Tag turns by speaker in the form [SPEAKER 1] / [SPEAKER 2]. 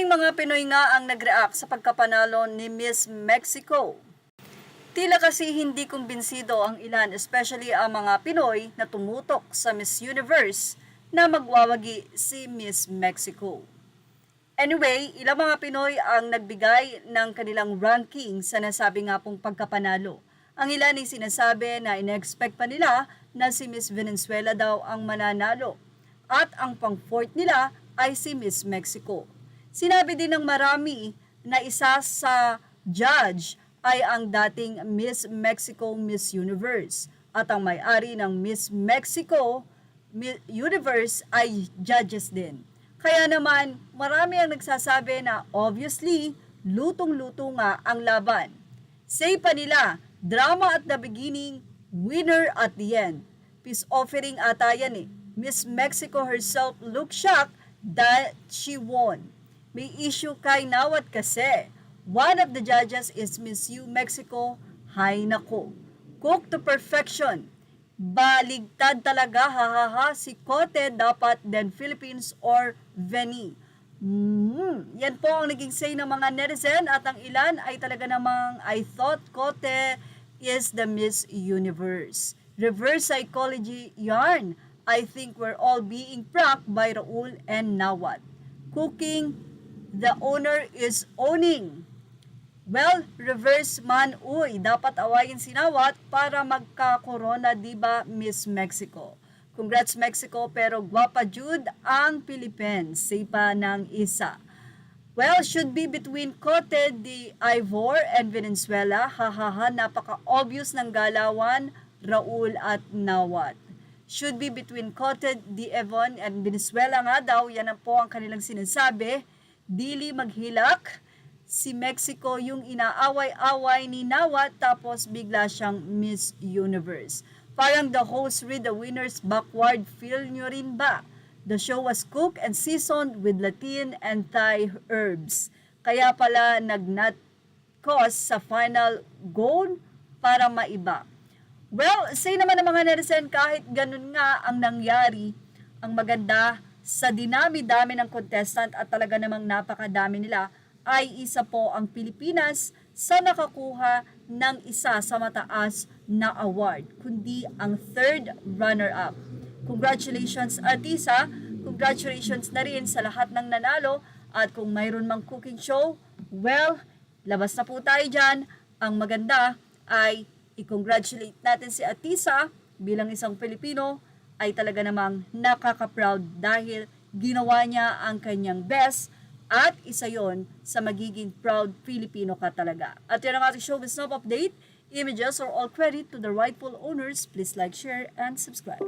[SPEAKER 1] Maraming mga Pinoy nga ang nag-react sa pagkapanalo ni Miss Mexico. Tila kasi hindi kumbinsido ang ilan, especially ang mga Pinoy na tumutok sa Miss Universe na magwawagi si Miss Mexico. Anyway, ilang mga Pinoy ang nagbigay ng kanilang ranking sa nasabi nga pong pagkapanalo. Ang ilan ay sinasabi na in-expect pa nila na si Miss Venezuela daw ang mananalo at ang pang-fourth nila ay si Miss Mexico. Sinabi din ng marami na isa sa judge ay ang dating Miss Mexico Miss Universe at ang may-ari ng Miss Mexico Universe ay judges din. Kaya naman marami ang nagsasabi na obviously lutong-luto nga ang laban. Say pa nila, drama at the beginning, winner at the end. Peace offering ata yan eh. Miss Mexico herself looked shocked that she won. May issue kay Nawat kasi. One of the judges is Miss U Mexico. Hay nako. Cook to perfection. Baligtad talaga, hahaha, si Cote dapat then Philippines or Veni. Yan po ang naging say ng mga netizen at ang ilan ay talaga namang I thought Cote is the Miss Universe. Reverse psychology yarn. I think we're all being pranked by Raul and Nawat. Cooking, the owner is owning. Well, reverse man uy, dapat awayin si Nawat para magka-corona, diba Miss Mexico? Congrats Mexico, pero gwapa jud ang Philippines, say pa ng isa. Well, should be between Cote d'Ivoire and Venezuela. Hahaha, napaka-obvious ng galawan, Raul at Nawat. Should be between Cote d'Ivoire and Venezuela nga daw, yan ang po ang kanilang sinasabi. Dili maghilak, si Mexico yung inaaway-away ni Nawat tapos bigla siyang Miss Universe. Parang the host read the winner's backward, feel nyo rin ba? The show was cooked and seasoned with Latin and Thai herbs. Kaya pala nag-nut cost sa final goal para maiba. Well, say naman ng mga netizen kahit ganun nga ang nangyari, ang maganda sa dinami-dami ng contestant at talaga namang napakadami nila ay isa po ang Pilipinas sa nakakuha ng isa sa mataas na award, kundi ang third runner-up. Congratulations Artisa, congratulations na rin sa lahat ng nanalo at kung mayroon mang cooking show, well, labas na po tayo dyan. Ang maganda ay i-congratulate natin si Artisa bilang isang Pilipino ay talaga namang nakaka-proud dahil ginawa niya ang kanyang best at isa yon sa magiging proud Filipino ka talaga. At yun ang ating showbiz snob update. Images are all credit to the rightful owners. Please like, share, and subscribe.